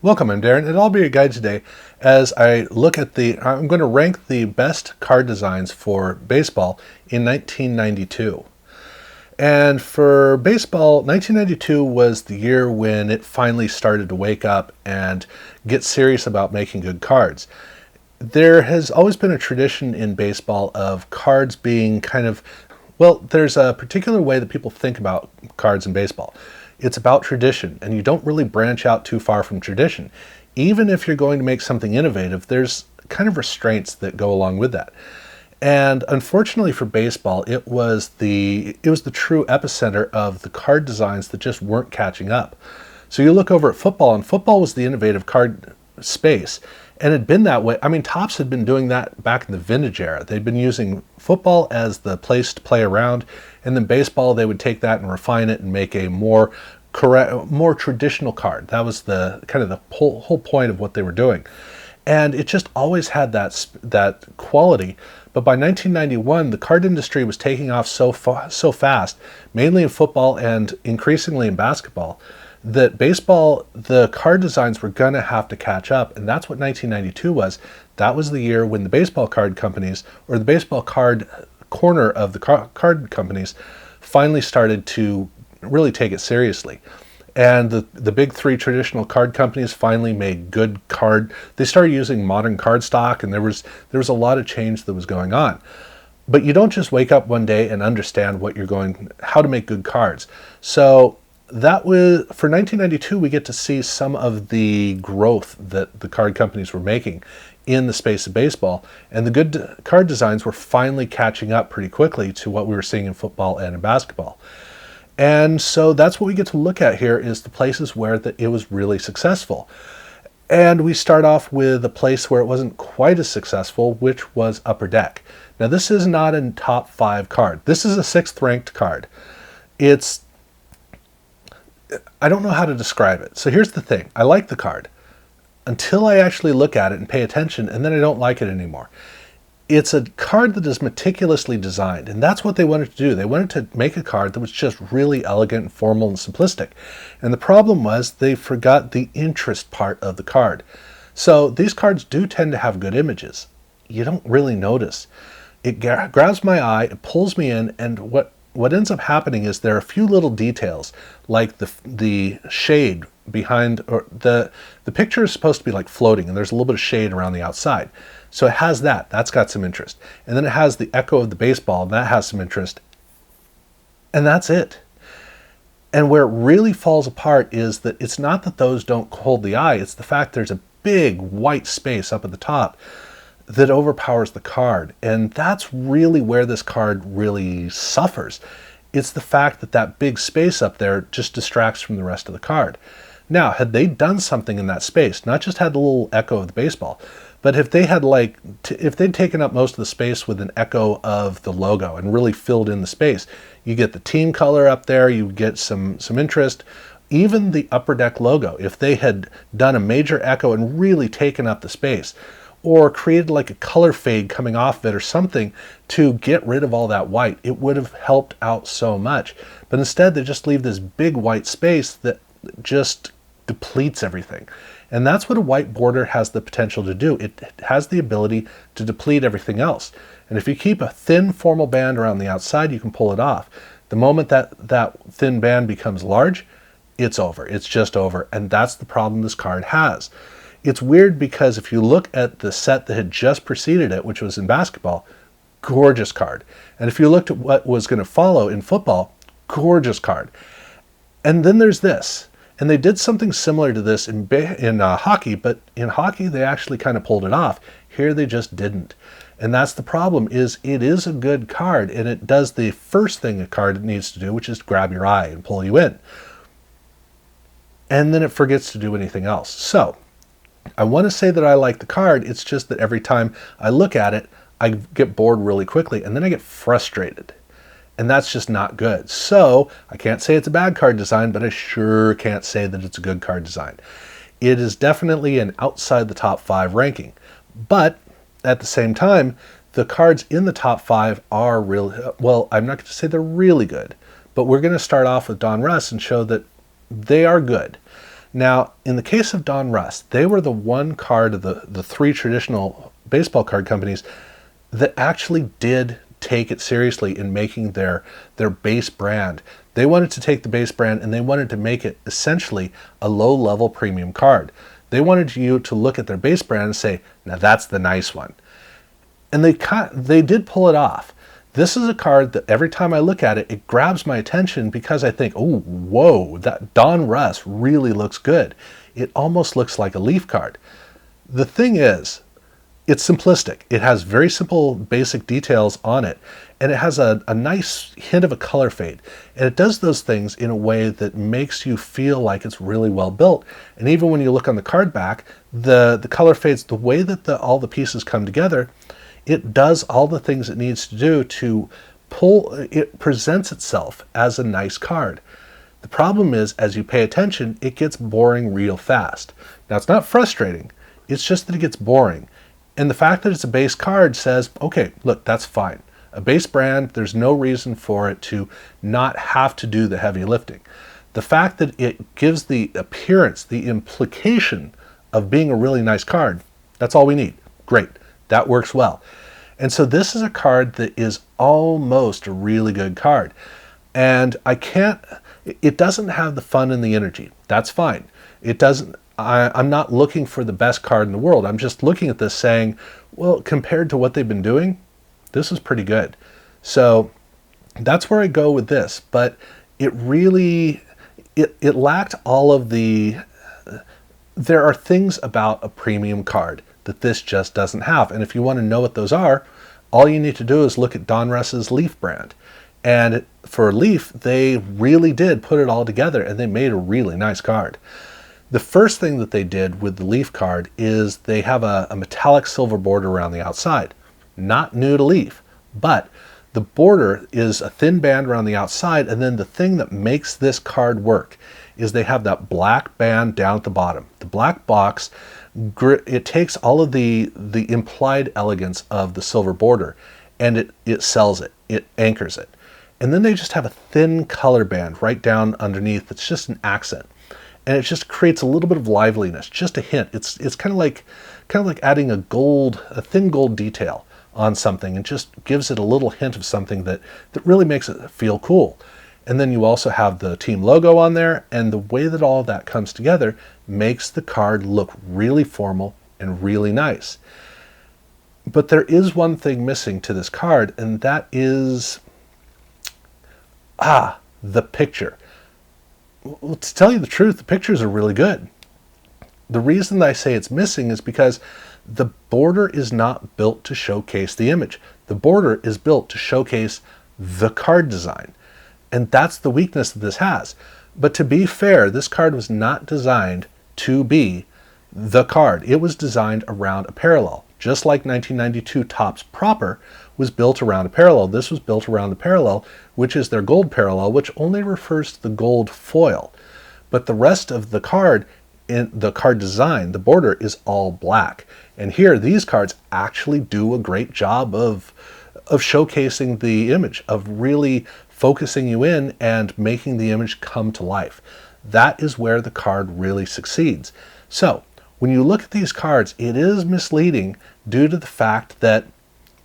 Welcome, I'm Darren, and I'll be your guide today as I'm going to rank the best card designs for baseball in 1992. And for baseball, 1992 was the year when it finally started to wake up and get serious about making good cards. There has always been a tradition in baseball of cards being there's a particular way that people think about cards in baseball. It's about tradition, and you don't really branch out too far from tradition. Even if you're going to make something innovative, there's kind of restraints that go along with that. And unfortunately for baseball, it was the true epicenter of the card designs that just weren't catching up. So you look over at football, and football was the innovative card space. And it had been that way. I mean, Topps had been doing that back in the vintage era. They'd been using football as the place to play around, and then baseball, they would take that and refine it and make a more traditional card. That was the whole point of what they were doing. And it just always had that quality. But by 1991, the card industry was taking off so fast, mainly in football and increasingly in basketball, that baseball, the card designs were going to have to catch up. And that's what 1992 was. That was the year when the baseball card companies, or the baseball card corner of the card companies, finally started to really take it seriously. And the big three traditional card companies finally made good card. They started using modern card stock, and there was a lot of change that was going on. But you don't just wake up one day and understand how to make good cards. So that was, for 1992, we get to see some of the growth that the card companies were making in the space of baseball, and the good card designs were finally catching up pretty quickly to what we were seeing in football and in basketball. And so that's what we get to look at here, is the places where it was really successful. And we start off with a place where it wasn't quite as successful, which was Upper Deck. Now, this is not a top 5 card. This is a 6th ranked card. I don't know how to describe it. So here's the thing. I like the card until I actually look at it and pay attention, and then I don't like it anymore. It's a card that is meticulously designed, and that's what they wanted to do. They wanted to make a card that was just really elegant and formal and simplistic. And the problem was they forgot the interest part of the card. So these cards do tend to have good images. You don't really notice. It grabs my eye, it pulls me in, and what ends up happening is there are a few little details, like the shade behind, or the picture is supposed to be like floating, and there's a little bit of shade around the outside. So it has that's got some interest. And then it has the echo of the baseball, and that has some interest. And that's it. And where it really falls apart is that it's not that those don't hold the eye, it's the fact there's a big white space up at the top that overpowers the card. And that's really where this card really suffers. It's the fact that big space up there just distracts from the rest of the card. Now, had they done something in that space, not just had the little echo of the baseball, but if they had if they'd taken up most of the space with an echo of the logo and really filled in the space, you get the team color up there, you get some interest. Even the Upper Deck logo, if they had done a major echo and really taken up the space, or created like a color fade coming off of it or something to get rid of all that white, it would have helped out so much. But instead, they just leave this big white space that just depletes everything. And that's what a white border has the potential to do. It has the ability to deplete everything else. And if you keep a thin formal band around the outside, you can pull it off. The moment that thin band becomes large, it's over. It's just over. And that's the problem this card has. It's weird because if you look at the set that had just preceded it, which was in basketball, gorgeous card. And if you looked at what was going to follow in football, gorgeous card. And then there's this. And they did something similar to this in hockey, but in hockey they actually kind of pulled it off. Here they just didn't. And that's the problem, is it is a good card, and it does the first thing a card needs to do, which is grab your eye and pull you in. And then it forgets to do anything else. So I want to say that I like the card. It's just that every time I look at it, I get bored really quickly, and then I get frustrated. And that's just not good. So I can't say it's a bad card design, but I sure can't say that it's a good card design. It is definitely an outside the top 5 ranking. But at the same time, the cards in the top 5 are really, well, I'm not going to say they're really good, but we're going to start off with Donruss and show that they are good. Now, in the case of Donruss, they were the one card of the three traditional baseball card companies that actually did take it seriously in making their base brand. They wanted to take the base brand and they wanted to make it essentially a low-level premium card. They wanted you to look at their base brand and say, now that's the nice one. And they did pull it off. This is a card that every time I look at it, it grabs my attention because I think, oh, whoa, that Donruss really looks good. It almost looks like a Leaf card. The thing is, it's simplistic. It has very simple basic details on it, and it has a nice hint of a color fade. And it does those things in a way that makes you feel like it's really well built. And even when you look on the card back, the color fades, the way that all the pieces come together, it does all the things it needs to do to it presents itself as a nice card. The problem is, as you pay attention, it gets boring real fast. Now, it's not frustrating, it's just that it gets boring. And the fact that it's a base card says, okay, look, that's fine. A base brand, there's no reason for it to not have to do the heavy lifting. The fact that it gives the appearance, the implication of being a really nice card, that's all we need. Great, that works well. And so this is a card that is almost a really good card. And it doesn't have the fun and the energy. That's fine. I'm not looking for the best card in the world. I'm just looking at this saying, well, compared to what they've been doing, this is pretty good. So that's where I go with this. But it really, it lacked all of there are things about a premium card that this just doesn't have. And if you want to know what those are, all you need to do is look at Donruss's Leaf brand. And for Leaf, they really did put it all together and they made a really nice card. The first thing that they did with the Leaf card is they have a metallic silver border around the outside. Not new to Leaf, but the border is a thin band around the outside, and then the thing that makes this card work is they have that black band down at the bottom. The black box, it takes all of the implied elegance of the silver border and it sells it, it anchors it. And then they just have a thin color band right down underneath that's just an accent. And it just creates a little bit of liveliness, just a hint. It's kind of like adding a thin gold detail on something and just gives it a little hint of something that really makes it feel cool. And then you also have the team logo on there, and the way that all of that comes together makes the card look really formal and really nice. But there is one thing missing to this card, and that is the picture. Well, to tell you the truth, the pictures are really good. The reason that I say it's missing is because the border is not built to showcase the image. The border is built to showcase the card design. And that's the weakness that this has. But to be fair, this card was not designed to be the card. It was designed around a parallel. Just like 1992 Topps proper was built around a parallel. This was built around the parallel, which is their gold parallel, which only refers to the gold foil. But the rest of the card, in the card design, the border is all black. And here, these cards actually do a great job of showcasing the image, of really focusing you in and making the image come to life. That is where the card really succeeds. So, when you look at these cards, it is misleading due to the fact that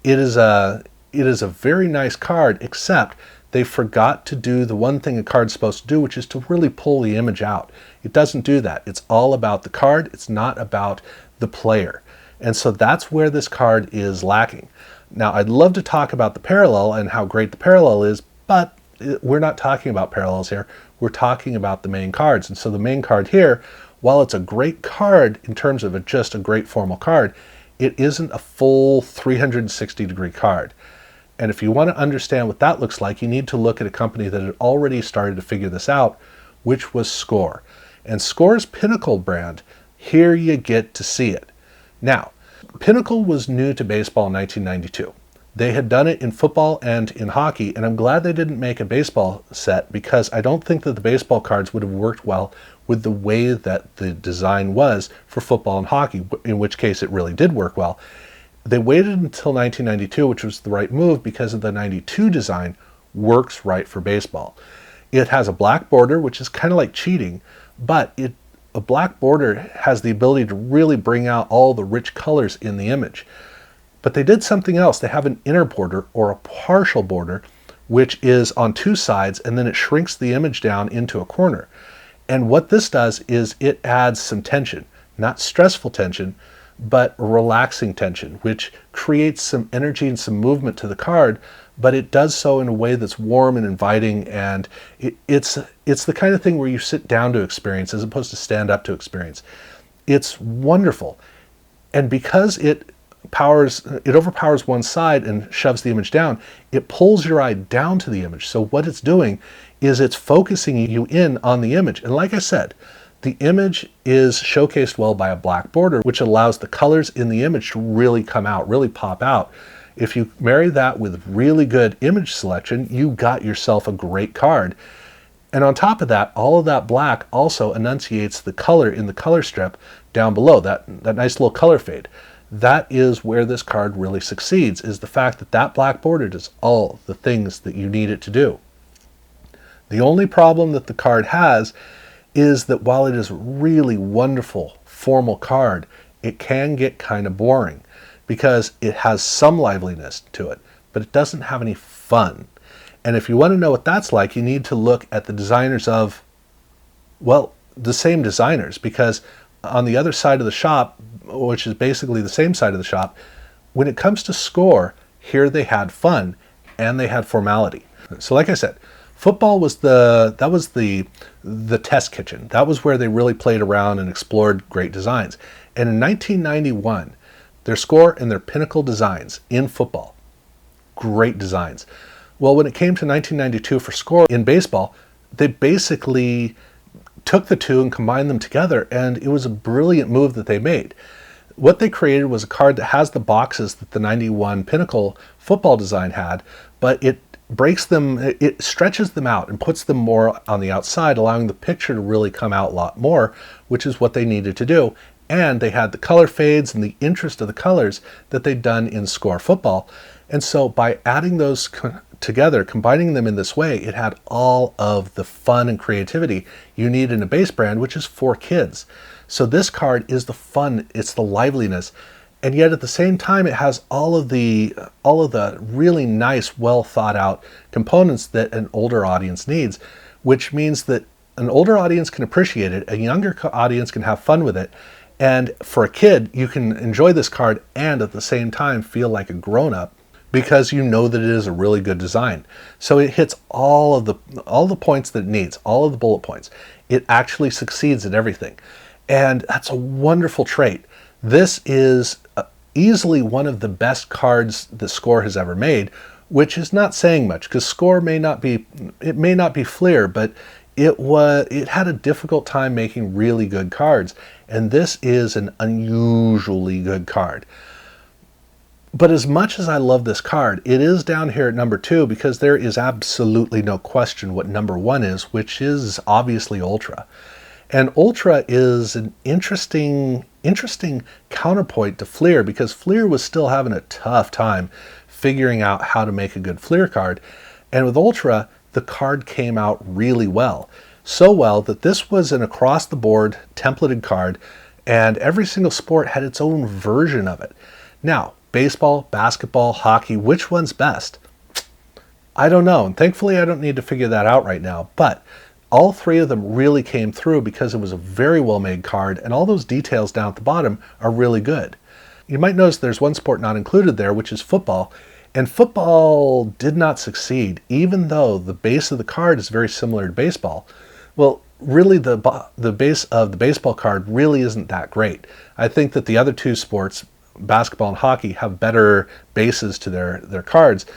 it is a very nice card, except they forgot to do the one thing a card's supposed to do, which is to really pull the image out. It doesn't do that. It's all about the card. It's not about the player. And so that's where this card is lacking. Now, I'd love to talk about the parallel and how great the parallel is, but we're not talking about parallels here. We're talking about the main cards. And so the main card here, while it's a great card in terms of just a great formal card, it isn't a full 360-degree card. And if you want to understand what that looks like, you need to look at a company that had already started to figure this out, which was Score. And Score's Pinnacle brand, here you get to see it. Now, Pinnacle was new to baseball in 1992. They had done it in football and in hockey, and I'm glad they didn't make a baseball set because I don't think that the baseball cards would have worked well with the way that the design was for football and hockey, in which case it really did work well. They waited until 1992, which was the right move because of the 92 design works right for baseball. It has a black border, which is kind of like cheating, but it a black border has the ability to really bring out all the rich colors in the image. But they did something else. They have an inner border or a partial border, which is on two sides, and then it shrinks the image down into a corner. And what this does is it adds some tension, not stressful tension, but relaxing tension, which creates some energy and some movement to the card, but it does so in a way that's warm and inviting, and it's the kind of thing where you sit down to experience as opposed to stand up to experience. It's wonderful. And because it overpowers one side and shoves the image down, it pulls your eye down to the image. So what it's doing is it's focusing you in on the image. And like I said, the image is showcased well by a black border, which allows the colors in the image to really come out, really pop out. If you marry that with really good image selection, you got yourself a great card. And on top of that, all of that black also enunciates the color in the color strip down below, that nice little color fade. That is where this card really succeeds, is the fact that that black border does all the things that you need it to do. The only problem that the card has is that while it is a really wonderful formal card, it can get kind of boring because it has some liveliness to it, but it doesn't have any fun. And if you want to know what that's like, you need to look at the designers of, well, the same designers, because on the other side of the shop, which is basically the same side of the shop, when it comes to score, here they had fun and they had formality. So like I said, football was the test kitchen. That was where they really played around and explored great designs. And in 1991, their score and their pinnacle designs in football, great designs. Well, when it came to 1992 for score in baseball, they basically took the two and combined them together, and it was a brilliant move that they made. What they created was a card that has the boxes that the 91 pinnacle football design had, but it breaks them, it stretches them out and puts them more on the outside, allowing the picture to really come out a lot more, which is what they needed to do. And they had the color fades and the interest of the colors that they'd done in score football. And so by adding those together, combining them in this way, it had all of the fun and creativity you need in a base brand, which is for kids. So this card is the fun, it's the liveliness, and yet at the same time it has all of the really nice, well thought out components that an older audience needs, which means that an older audience can appreciate it, a younger audience can have fun with it, and for a kid you can enjoy this card and at the same time feel like a grown-up because you know that it is a really good design. So it hits all the points that it needs, all of the bullet points. It actually succeeds at everything. And that's a wonderful trait. This is easily one of the best cards that Score has ever made, which is not saying much because Score may not be Fleer, but it had a difficult time making really good cards, and this is an unusually good card. But as much as I love this card, it is down here at number 2 because there is absolutely no question what number 1 is, which is obviously Ultra. And Ultra is an interesting counterpoint to Fleer because Fleer was still having a tough time figuring out how to make a good Fleer card. And with Ultra, the card came out really well. So well that this was an across-the-board templated card, and every single sport had its own version of it. Now, baseball, basketball, hockey, which one's best? I don't know, and thankfully I don't need to figure that out right now, but all three of them really came through because it was a very well-made card, and all those details down at the bottom are really good. You might notice there's one sport not included there, which is football, and football did not succeed, even though the base of the card is very similar to baseball. Well, really the base of the baseball card really isn't that great. I think that the other two sports, basketball and hockey, have better bases to their cards.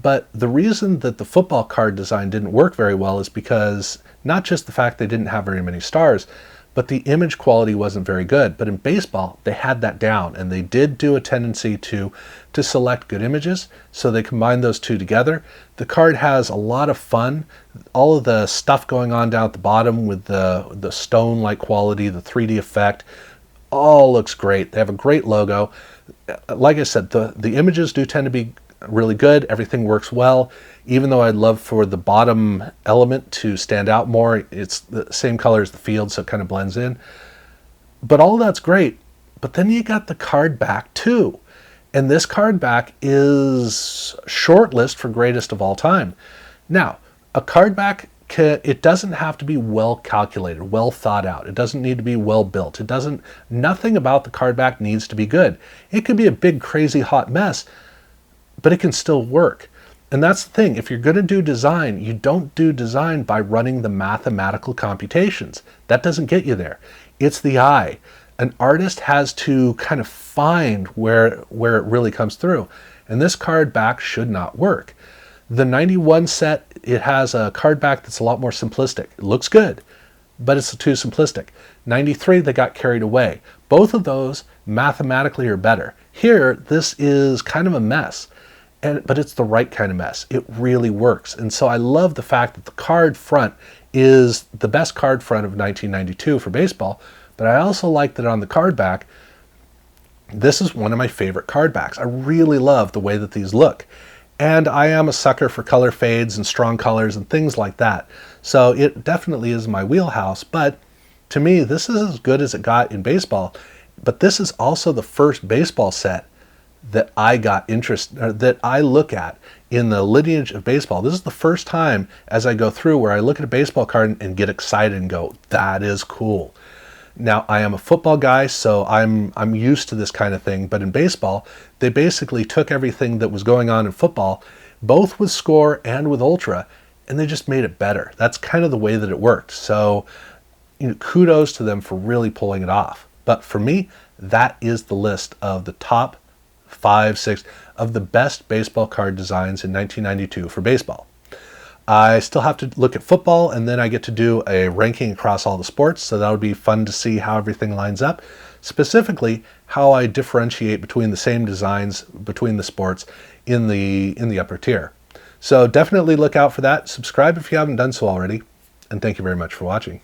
But the reason that the football card design didn't work very well is because not just the fact they didn't have very many stars, but the image quality wasn't very good. But in baseball, they had that down, and they did do a tendency to select good images, so they combined those two together. The card has a lot of fun. All of the stuff going on down at the bottom with the stone-like quality, the 3D effect, all looks great. They have a great logo. Like I said, the images do tend to be really good. Everything works well. Even though I'd love for the bottom element to stand out more, it's the same color as the field, so it kind of blends in. But all that's great. But then you got the card back too. And this card back is shortlist for greatest of all time. Now, a card back, it doesn't have to be well calculated, well thought out. It doesn't need to be well built. Nothing about the card back needs to be good. It could be a big, crazy, hot mess, but it can still work. And that's the thing. If you're going to do design, you don't do design by running the mathematical computations. That doesn't get you there. It's the eye. An artist has to kind of find where it really comes through. And this card back should not work. The 91 set, it has a card back that's a lot more simplistic. It looks good, but it's too simplistic. 93, they got carried away. Both of those mathematically are better. Here, this is kind of a mess. But it's the right kind of mess. It really works. And so I love the fact that the card front is the best card front of 1992 for baseball, but I also like that on the card back, this is one of my favorite card backs. I really love the way that these look. And I am a sucker for color fades and strong colors and things like that. So it definitely is my wheelhouse, but to me, this is as good as it got in baseball. But this is also the first baseball set that I got that I look at in the lineage of baseball. This is the first time as I go through where I look at a baseball card and get excited and go, that is cool. Now, I am a football guy, so I'm used to this kind of thing, but in baseball, they basically took everything that was going on in football, both with Score and with Ultra, and they just made it better. That's kind of the way that it worked. So, kudos to them for really pulling it off. But for me, that is the list of the top 5, 6 of the best baseball card designs in 1992 for baseball. I still have to look at football, and then I get to do a ranking across all the sports, so that would be fun to see how everything lines up. Specifically, how I differentiate between the same designs between the sports in the upper tier. So definitely look out for that. Subscribe if you haven't done so already, and thank you very much for watching.